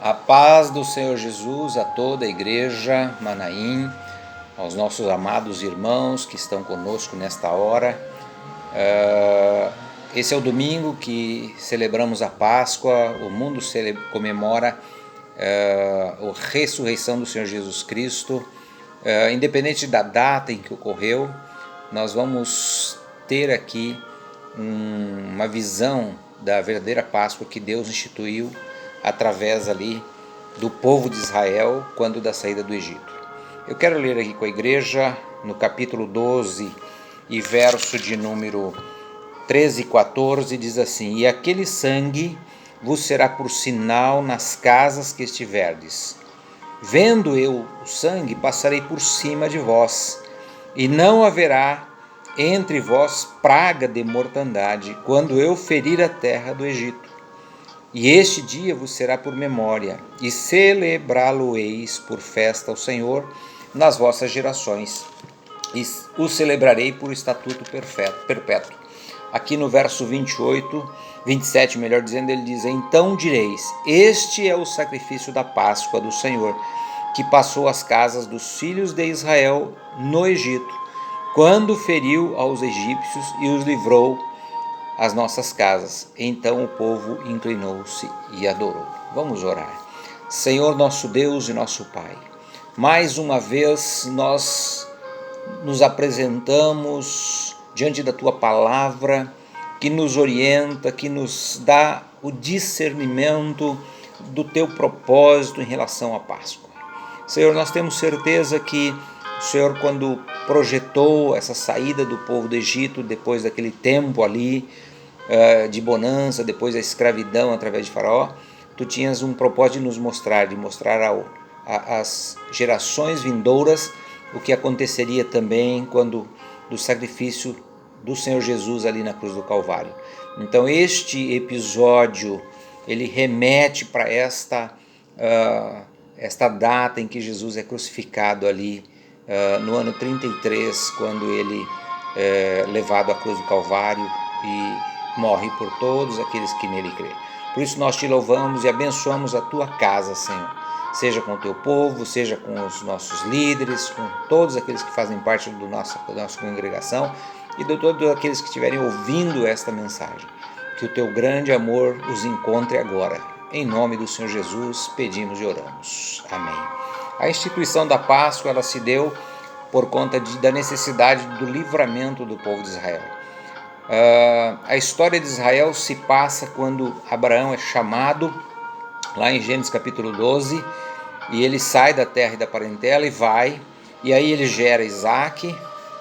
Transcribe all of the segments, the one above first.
A paz do Senhor Jesus a toda a igreja Manaim, aos nossos amados irmãos que estão conosco nesta hora. Esse é o domingo que celebramos a Páscoa, o mundo comemora a ressurreição do Senhor Jesus Cristo. Independente da data em que ocorreu, nós vamos ter aqui uma visão da verdadeira Páscoa que Deus instituiu através ali do povo de Israel quando da saída do Egito. Eu quero ler aqui com a igreja no capítulo 12 e verso de número 13 e 14, diz assim: E aquele sangue vos será por sinal nas casas que estiverdes. Vendo eu o sangue, passarei por cima de vós, e não haverá entre vós praga de mortandade, quando eu ferir a terra do Egito. E este dia vos será por memória, e celebrá-lo-eis por festa ao Senhor nas vossas gerações, e o celebrarei por estatuto perpétuo. Aqui no verso 27, melhor dizendo, ele diz: Então direis, este é o sacrifício da Páscoa do Senhor, que passou as casas dos filhos de Israel no Egito, quando feriu aos egípcios e os livrou às nossas casas. Então o povo inclinou-se e adorou. Vamos orar. Senhor nosso Deus e nosso Pai, mais uma vez nós nos apresentamos diante da Tua palavra, que nos orienta, que nos dá o discernimento do Teu propósito em relação à Páscoa. Senhor, nós temos certeza que o Senhor, quando projetou essa saída do povo do Egito, depois daquele tempo ali de bonança, depois da escravidão através de Faraó, Tu tinhas um propósito de nos mostrar, às gerações vindouras o que aconteceria também quando do sacrifício do Senhor Jesus ali na cruz do Calvário. Então este episódio, ele remete para esta data em que Jesus é crucificado ali no ano 33, quando ele é levado à cruz do Calvário e morre por todos aqueles que nele crê. Por isso nós te louvamos e abençoamos a tua casa, Senhor. Seja com o teu povo, seja com os nossos líderes, com todos aqueles que fazem parte da nossa congregação e de todos aqueles que estiverem ouvindo esta mensagem. Que o teu grande amor os encontre agora. Em nome do Senhor Jesus, pedimos e oramos. Amém. A instituição da Páscoa, ela se deu por conta da necessidade do livramento do povo de Israel. A história de Israel se passa quando Abraão é chamado, lá em Gênesis capítulo 12, e ele sai da terra e da parentela e vai, e aí ele gera Isaac,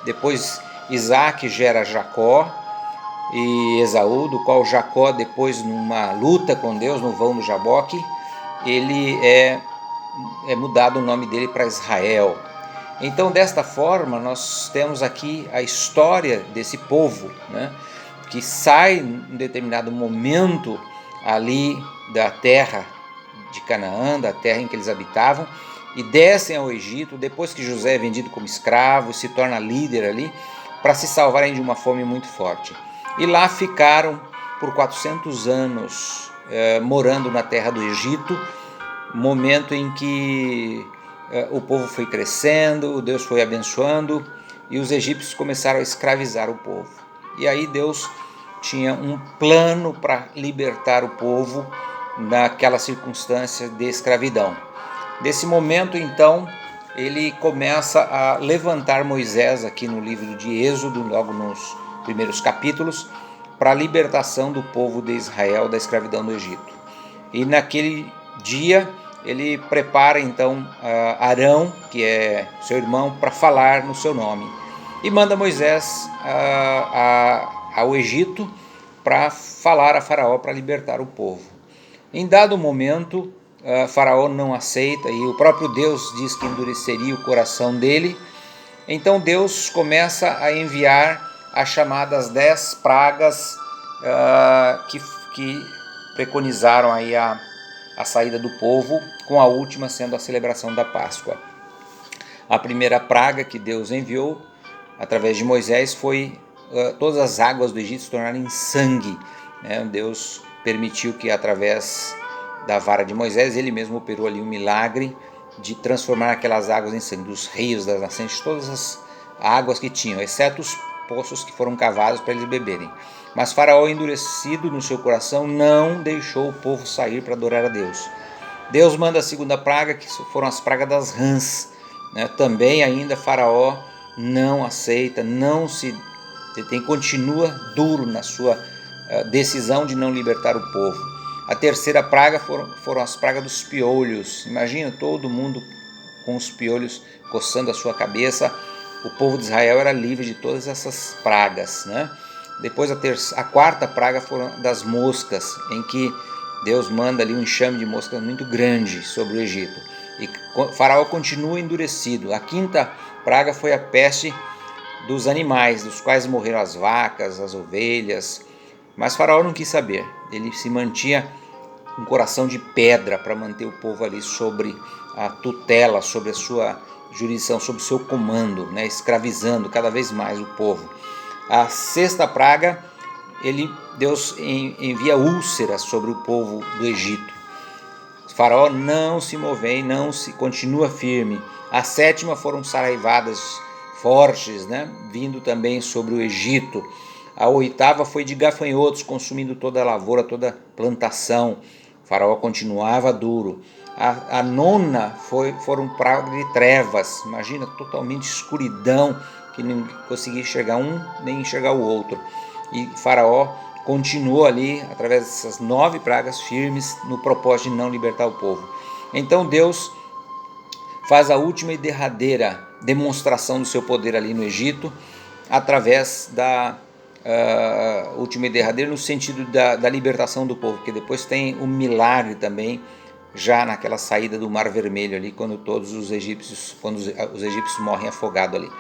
depois Isaac gera Jacó e Esaú, do qual Jacó, depois numa luta com Deus no vão do Jaboque, ele é mudado o nome dele para Israel. Então, desta forma, nós temos aqui a história desse povo, né, que sai em determinado momento ali da terra de Canaã, da terra em que eles habitavam, e descem ao Egito, depois que José é vendido como escravo, se torna líder ali, para se salvarem de uma fome muito forte. E lá ficaram por 400 anos, morando na terra do Egito, momento em que o povo foi crescendo, Deus foi abençoando e os egípcios começaram a escravizar o povo. E aí Deus tinha um plano para libertar o povo naquela circunstância de escravidão. Nesse momento, então, ele começa a levantar Moisés aqui no livro de Êxodo, logo nos primeiros capítulos, para a libertação do povo de Israel da escravidão do Egito. E naquele dia ele prepara então Arão, que é seu irmão, para falar no seu nome, e manda Moisés ao Egito para falar a Faraó para libertar o povo. Em dado momento, Faraó não aceita e o próprio Deus diz que endureceria o coração dele. Então Deus começa a enviar as chamadas 10 pragas que preconizaram aí a saída do povo, com a última sendo a celebração da Páscoa. A primeira praga que Deus enviou através de Moisés foi todas as águas do Egito se tornarem sangue. Deus permitiu que através da vara de Moisés, ele mesmo operou ali um milagre de transformar aquelas águas em sangue, dos rios, das nascentes, todas as águas que tinham, exceto os poços que foram cavados para eles beberem. Mas Faraó, endurecido no seu coração, não deixou o povo sair para adorar a Deus. Deus manda a segunda praga, que foram as pragas das rãs. Também ainda Faraó não aceita, não se detém, continua duro na sua decisão de não libertar o povo. A terceira praga foram as pragas dos piolhos. Imagina todo mundo com os piolhos coçando a sua cabeça. O povo de Israel era livre de todas essas pragas, Depois a quarta praga foram das moscas, em que Deus manda ali um enxame de moscas muito grande sobre o Egito. E Faraó continua endurecido. A quinta praga foi a peste dos animais, dos quais morreram as vacas, as ovelhas. Mas Faraó não quis saber. Ele se mantinha um coração de pedra para manter o povo ali sobre a tutela, sobre a sua jurisdição, sob o seu comando, escravizando cada vez mais o povo. A sexta praga, Deus envia úlceras sobre o povo do Egito. O faraó não se move, continua firme. A sétima foram saraivadas fortes, vindo também sobre o Egito. A oitava foi de gafanhotos, consumindo toda a lavoura, toda a plantação. O faraó continuava duro. A nona foram pragas de trevas, imagina, totalmente escuridão, que não conseguia enxergar um nem enxergar o outro. E Faraó continuou ali, através dessas 9 pragas firmes, no propósito de não libertar o povo. Então Deus faz a última e derradeira demonstração do seu poder ali no Egito, através da última e derradeira no sentido da libertação do povo, porque depois tem um milagre também, já naquela saída do Mar Vermelho ali, quando os egípcios morrem afogados ali.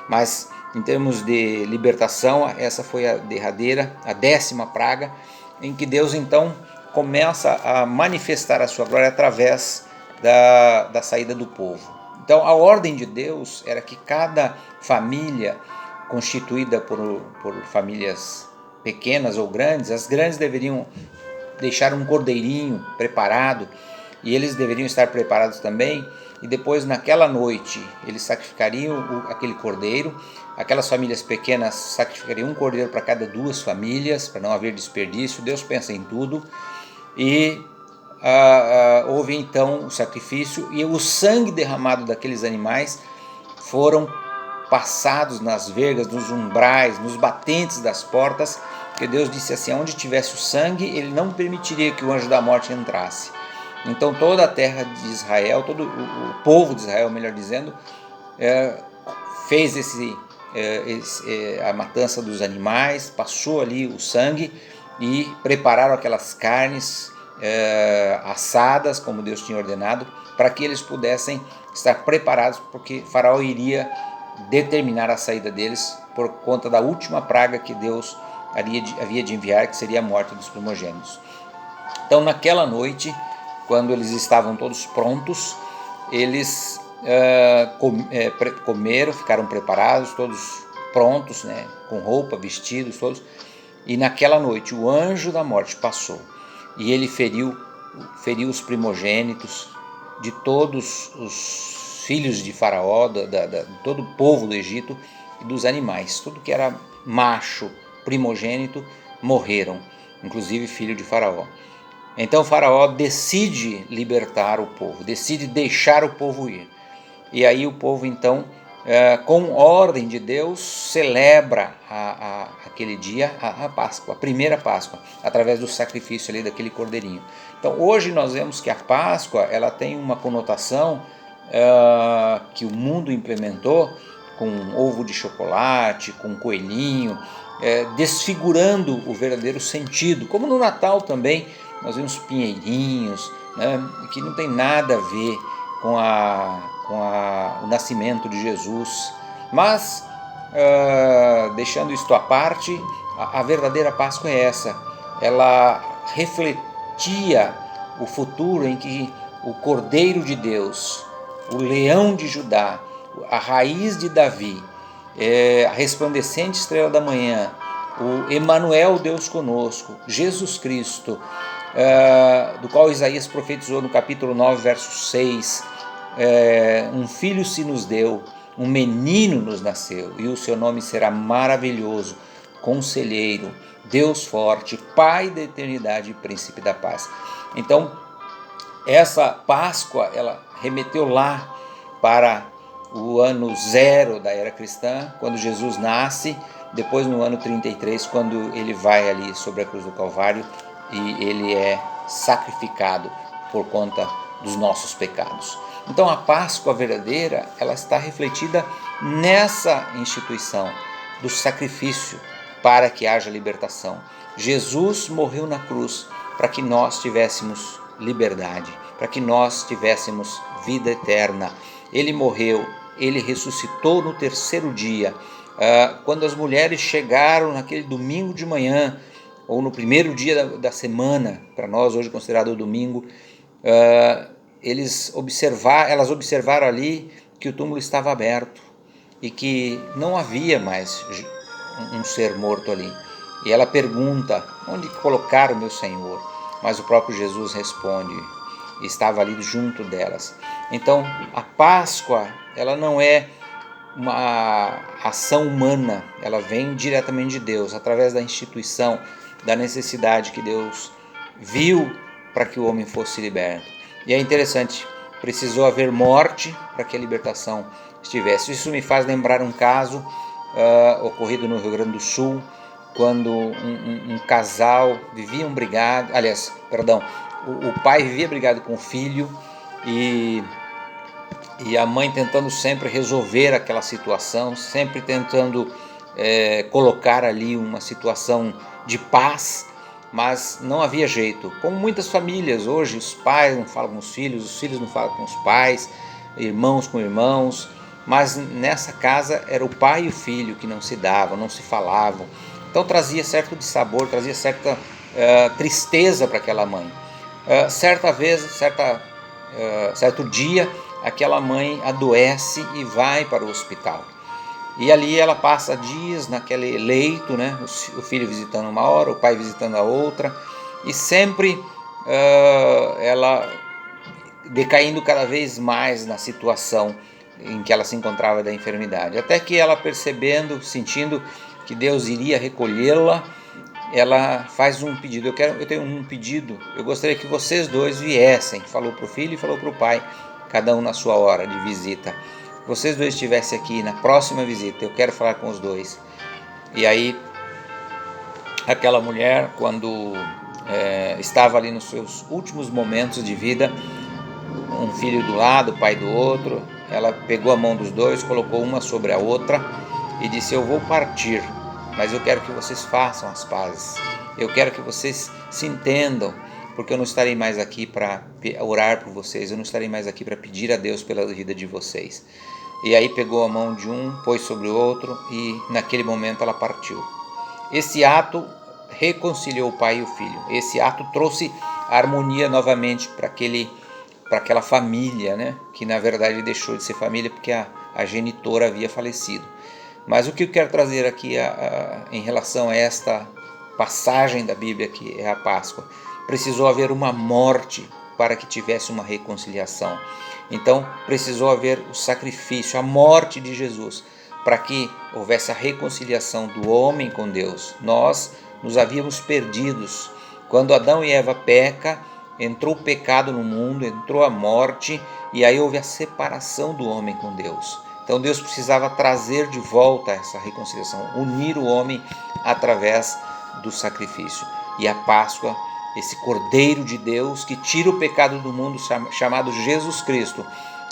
Mas em termos de libertação, essa foi a derradeira, a 10ª praga, em que Deus então começa a manifestar a sua glória através da saída do povo. Então a ordem de Deus era que cada família constituída por famílias pequenas ou grandes, as grandes deveriam deixar um cordeirinho preparado, e eles deveriam estar preparados também, e depois naquela noite eles sacrificariam aquele cordeiro. Aquelas famílias pequenas sacrificariam um cordeiro para cada 2 famílias, para não haver desperdício. Deus pensa em tudo, e houve então o sacrifício, e o sangue derramado daqueles animais foram passados nas vergas, nos umbrais, nos batentes das portas, porque Deus disse assim: onde tivesse o sangue, ele não permitiria que o anjo da morte entrasse. Então toda a terra de Israel, todo o povo de Israel, melhor dizendo, fez a matança dos animais, passou ali o sangue e prepararam aquelas carnes assadas, como Deus tinha ordenado, para que eles pudessem estar preparados, porque Faraó iria determinar a saída deles por conta da última praga que Deus havia de enviar, que seria a morte dos primogênitos. Então naquela noite, quando eles estavam todos prontos, eles comeram, ficaram preparados, todos prontos, com roupa, vestidos, todos. E naquela noite o anjo da morte passou, e ele feriu os primogênitos de todos os filhos de Faraó, de todo o povo do Egito, e dos animais. Tudo que era macho, primogênito, morreram, inclusive filho de Faraó. Então Faraó decide libertar o povo, decide deixar o povo ir. E aí o povo então, com ordem de Deus, celebra aquele dia, a Páscoa, a primeira Páscoa, através do sacrifício ali daquele cordeirinho. Então hoje nós vemos que a Páscoa ela tem uma conotação que o mundo implementou, com ovo de chocolate, com coelhinho, desfigurando o verdadeiro sentido, como no Natal também. Nós vemos pinheirinhos, que não tem nada a ver com o nascimento de Jesus. Mas, deixando isto à parte, a verdadeira Páscoa é essa. Ela refletia o futuro em que o Cordeiro de Deus, o Leão de Judá, a raiz de Davi, a resplandecente estrela da manhã, o Emanuel, Deus conosco, Jesus Cristo, do qual Isaías profetizou no capítulo 9, verso 6, um filho se nos deu, um menino nos nasceu, e o seu nome será maravilhoso, conselheiro, Deus forte, Pai da eternidade e príncipe da paz. Então, essa Páscoa, ela remeteu lá para o ano 0 da era cristã, quando Jesus nasce, depois no ano 33, quando ele vai ali sobre a cruz do Calvário e ele é sacrificado por conta dos nossos pecados. Então a Páscoa verdadeira, ela está refletida nessa instituição do sacrifício para que haja libertação. Jesus morreu na cruz para que nós tivéssemos liberdade, para que nós tivéssemos vida eterna. Ele morreu, ele ressuscitou no terceiro dia. Quando as mulheres chegaram naquele domingo de manhã, ou no primeiro dia da semana, para nós hoje considerado o domingo, elas observaram ali que o túmulo estava aberto e que não havia mais um ser morto ali. E ela pergunta: onde colocaram o meu Senhor? Mas o próprio Jesus responde: estava ali junto delas. Então a Páscoa, ela não é uma ação humana, ela vem diretamente de Deus, através da instituição, da necessidade que Deus viu para que o homem fosse liberto. E é interessante, precisou haver morte para que a libertação estivesse. Isso me faz lembrar um caso ocorrido no Rio Grande do Sul, quando um casal viviam brigado, o pai vivia brigado com o filho e a mãe tentando sempre resolver aquela situação, sempre tentando colocar ali uma situação de paz, mas não havia jeito. Como muitas famílias hoje, os pais não falam com os filhos não falam com os pais, irmãos com irmãos, mas nessa casa era o pai e o filho que não se davam, não se falavam. Então trazia certo dissabor, trazia certa tristeza para aquela mãe. Certo dia, aquela mãe adoece e vai para o hospital. E ali ela passa dias naquele leito, né? O filho visitando uma hora, o pai visitando a outra, e sempre ela decaindo cada vez mais na situação em que ela se encontrava da enfermidade. Até que ela, percebendo, sentindo que Deus iria recolhê-la, ela faz um pedido. Eu tenho um pedido, eu gostaria que vocês dois viessem. Falou para o filho e falou para o pai, cada um na sua hora de visita. Vocês dois estivessem aqui na próxima visita, eu quero falar com os dois. E aí, aquela mulher, quando estava ali nos seus últimos momentos de vida, um filho do lado, o pai do outro, ela pegou a mão dos dois, colocou uma sobre a outra e disse: eu vou partir, mas eu quero que vocês façam as pazes, eu quero que vocês se entendam, porque eu não estarei mais aqui para orar por vocês, eu não estarei mais aqui para pedir a Deus pela vida de vocês. E aí pegou a mão de um, pôs sobre o outro e naquele momento ela partiu. Esse ato reconciliou o pai e o filho, esse ato trouxe a harmonia novamente para aquela família, né? Que na verdade deixou de ser família porque a genitora havia falecido. Mas o que eu quero trazer aqui em relação a esta passagem da Bíblia, que é a Páscoa, precisou haver uma morte para que tivesse uma reconciliação. Então precisou haver o sacrifício, a morte de Jesus, para que houvesse a reconciliação do homem com Deus. Nós nos havíamos perdidos. Quando Adão e Eva pecam, entrou o pecado no mundo, entrou a morte, e aí houve a separação do homem com Deus. Então Deus precisava trazer de volta essa reconciliação, unir o homem através do sacrifício. E a Páscoa, esse Cordeiro de Deus que tira o pecado do mundo, chamado Jesus Cristo,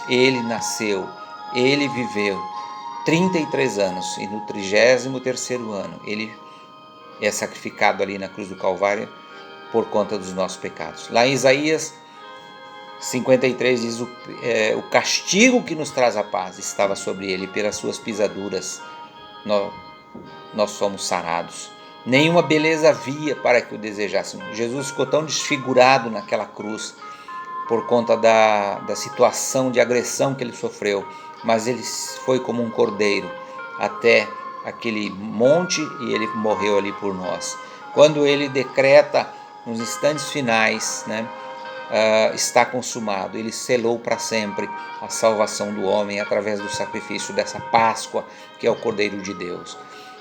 ele nasceu, ele viveu 33 anos, e no 33º ano ele é sacrificado ali na cruz do Calvário por conta dos nossos pecados. Lá em Isaías 53 diz: o castigo que nos traz a paz estava sobre ele, pelas suas pisaduras nós somos sarados. Nenhuma beleza havia para que o desejássemos. Jesus ficou tão desfigurado naquela cruz por conta da situação de agressão que ele sofreu, mas ele foi como um cordeiro até aquele monte e ele morreu ali por nós. Quando ele decreta nos instantes finais, né, está consumado. Ele selou para sempre a salvação do homem através do sacrifício dessa Páscoa, que é o Cordeiro de Deus.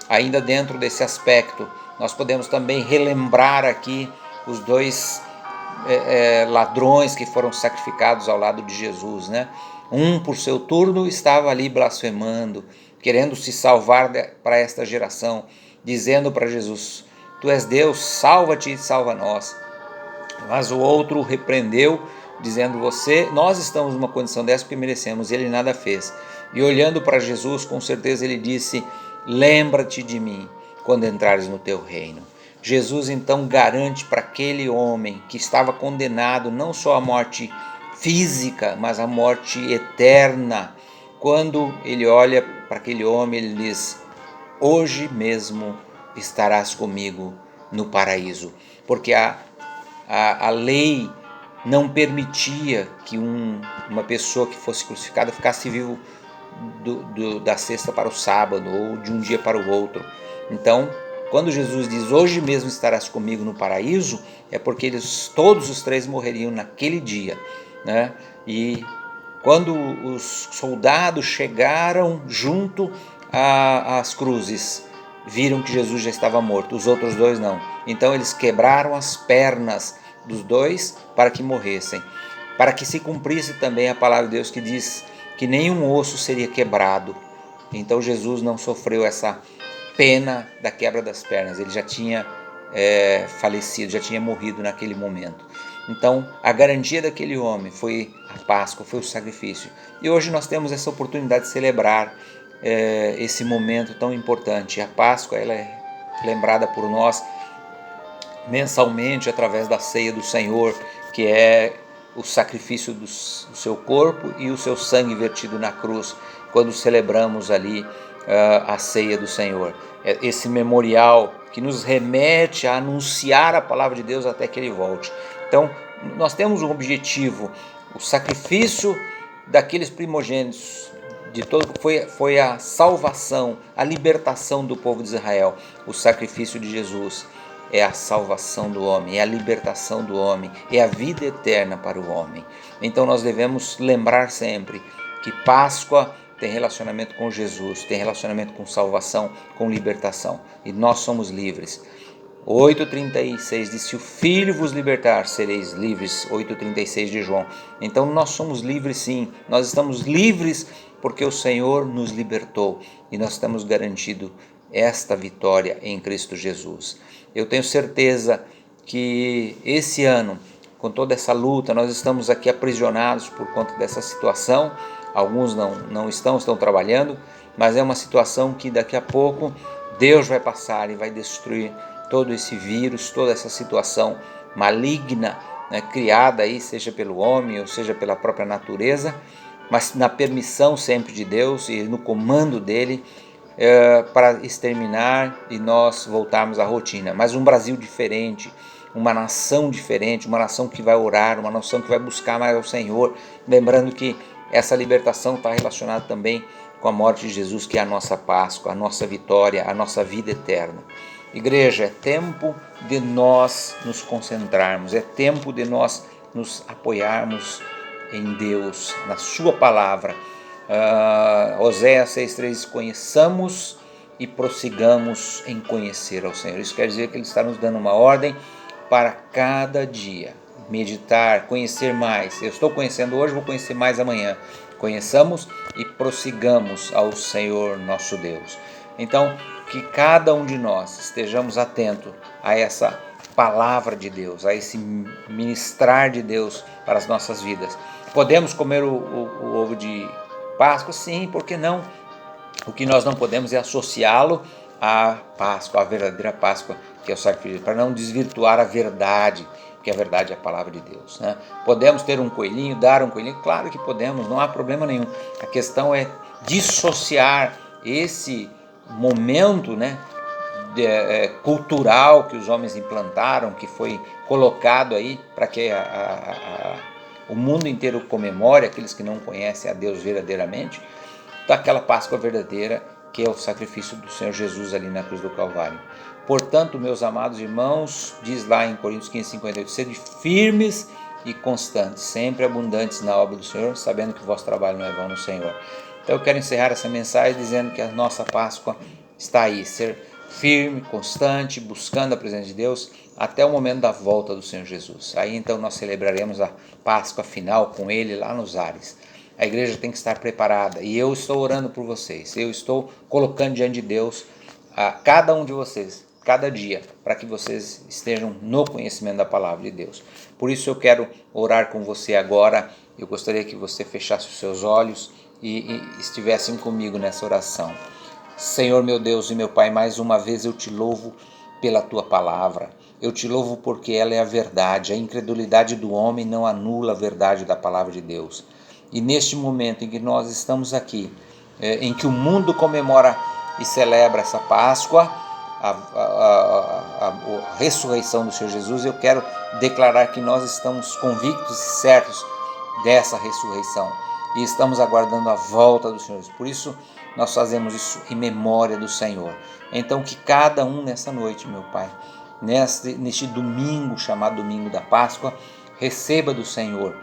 Ainda dentro desse aspecto, nós podemos também relembrar aqui os dois ladrões que foram sacrificados ao lado de Jesus, né? Um, por seu turno, estava ali blasfemando, querendo se salvar para esta geração, dizendo para Jesus: Tu és Deus, salva-te e salva nós. Mas o outro o repreendeu, dizendo: nós estamos numa condição dessa porque merecemos. E ele nada fez. E olhando para Jesus, com certeza ele disse: Lembra-te de mim quando entrares no teu reino. Jesus então garante para aquele homem que estava condenado não só à morte física, mas à morte eterna. Quando ele olha para aquele homem, ele diz: Hoje mesmo estarás comigo no paraíso. Porque a lei não permitia que uma pessoa que fosse crucificada ficasse vivo da sexta para o sábado ou de um dia para o outro. Então, quando Jesus diz: Hoje mesmo estarás comigo no paraíso, é porque todos os três morreriam naquele dia, né? E quando os soldados chegaram junto às cruzes, viram que Jesus já estava morto, os outros dois não. Então eles quebraram as pernas dos dois para que morressem, para que se cumprisse também a palavra de Deus que diz que nenhum osso seria quebrado. Então Jesus não sofreu essa pena da quebra das pernas, ele já tinha falecido, já tinha morrido naquele momento. Então a garantia daquele homem foi a Páscoa, foi o sacrifício. E hoje nós temos essa oportunidade de celebrar esse momento tão importante. A Páscoa, ela é lembrada por nós mensalmente através da ceia do Senhor, que é o sacrifício do seu corpo e o seu sangue vertido na cruz, quando celebramos ali a ceia do Senhor. Esse memorial que nos remete a anunciar a palavra de Deus até que Ele volte. Então, nós temos um objetivo: o sacrifício daqueles primogênitos, foi a salvação, a libertação do povo de Israel. O sacrifício de Jesus é a salvação do homem, é a libertação do homem, é a vida eterna para o homem. Então nós devemos lembrar sempre que Páscoa tem relacionamento com Jesus, tem relacionamento com salvação, com libertação, e nós somos livres. 8,36 diz: se o Filho vos libertar, sereis livres. 8,36 de João. Então nós somos livres sim, nós estamos livres porque o Senhor nos libertou e nós estamos garantido esta vitória em Cristo Jesus. Eu tenho certeza que esse ano, com toda essa luta, nós estamos aqui aprisionados por conta dessa situação. Alguns não estão trabalhando, mas é uma situação que daqui a pouco Deus vai passar e vai destruir todo esse vírus, toda essa situação maligna, né, criada aí, seja pelo homem ou seja pela própria natureza, mas na permissão sempre de Deus e no comando dele, para exterminar e nós voltarmos à rotina. Mas um Brasil diferente, uma nação diferente, uma nação que vai orar, uma nação que vai buscar mais ao Senhor, lembrando que essa libertação está relacionada também com a morte de Jesus, que é a nossa Páscoa, a nossa vitória, a nossa vida eterna. Igreja, é tempo de nós nos concentrarmos, é tempo de nós nos apoiarmos em Deus, na sua palavra. Oséias 6,3: conheçamos e prossigamos em conhecer ao Senhor. Isso quer dizer que Ele está nos dando uma ordem para cada dia meditar, conhecer mais. Eu estou conhecendo hoje, vou conhecer mais amanhã. Conheçamos e prossigamos ao Senhor nosso Deus. Então, que cada um de nós estejamos atentos a essa palavra de Deus, a esse ministrar de Deus para as nossas vidas. Podemos comer o ovo de Páscoa? Sim, por que não? O que nós não podemos é associá-lo à Páscoa, à verdadeira Páscoa, que é o sacrifício, para não desvirtuar a verdade, porque a verdade é a palavra de Deus, né? Podemos ter um coelhinho, dar um coelhinho? Claro que podemos, não há problema nenhum. A questão é dissociar esse momento, né, cultural que os homens implantaram, que foi colocado aí para que o mundo inteiro comemore, aqueles que não conhecem a Deus verdadeiramente, daquela Páscoa verdadeira que é o sacrifício do Senhor Jesus ali na cruz do Calvário. Portanto, meus amados irmãos, diz lá em Coríntios 15:58, sede firmes e constantes, sempre abundantes na obra do Senhor, sabendo que o vosso trabalho não é vão no Senhor. Então eu quero encerrar essa mensagem dizendo que a nossa Páscoa está aí, ser firme, constante, buscando a presença de Deus até o momento da volta do Senhor Jesus. Aí então nós celebraremos a Páscoa final com Ele lá nos ares. A igreja tem que estar preparada e eu estou orando por vocês, eu estou colocando diante de Deus a cada um de vocês, cada dia, para que vocês estejam no conhecimento da palavra de Deus. Por isso eu quero orar com você agora. Eu gostaria que você fechasse os seus olhos e estivessem comigo nessa oração. Senhor meu Deus e meu Pai, mais uma vez eu te louvo pela tua palavra. Eu te louvo porque ela é a verdade. A incredulidade do homem não anula a verdade da palavra de Deus. E neste momento em que nós estamos aqui, em que o mundo comemora e celebra essa Páscoa, a ressurreição do Senhor Jesus, eu quero declarar que nós estamos convictos e certos dessa ressurreição e estamos aguardando a volta do Senhor. Por isso nós fazemos isso em memória do Senhor. Então que cada um nessa noite, meu Pai, neste domingo chamado domingo da Páscoa, receba do Senhor.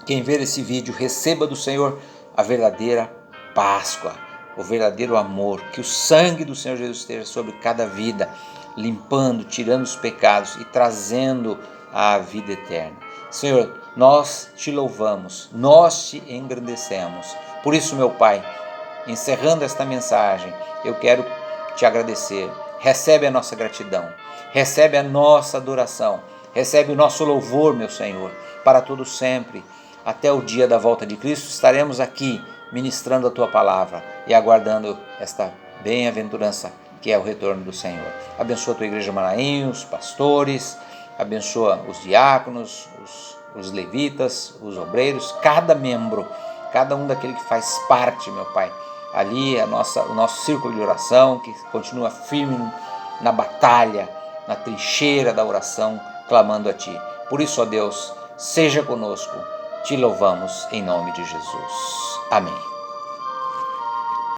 Quem ver esse vídeo, receba do Senhor a verdadeira Páscoa, o verdadeiro amor, que o sangue do Senhor Jesus esteja sobre cada vida, limpando, tirando os pecados e trazendo a vida eterna. Senhor, nós te louvamos, nós te engrandecemos. Por isso, meu Pai, encerrando esta mensagem, eu quero te agradecer. Recebe a nossa gratidão, recebe a nossa adoração, recebe o nosso louvor, meu Senhor, para todo sempre. Até o dia da volta de Cristo estaremos aqui ministrando a tua palavra e aguardando esta bem-aventurança que é o retorno do Senhor. Abençoa a tua igreja Manaim, os pastores, abençoa os diáconos, os levitas, os obreiros, cada membro, cada um daquele que faz parte, meu Pai. Ali o nosso círculo de oração que continua firme na batalha, na trincheira da oração, clamando a Ti. Por isso, ó Deus, seja conosco. Te louvamos em nome de Jesus. Amém.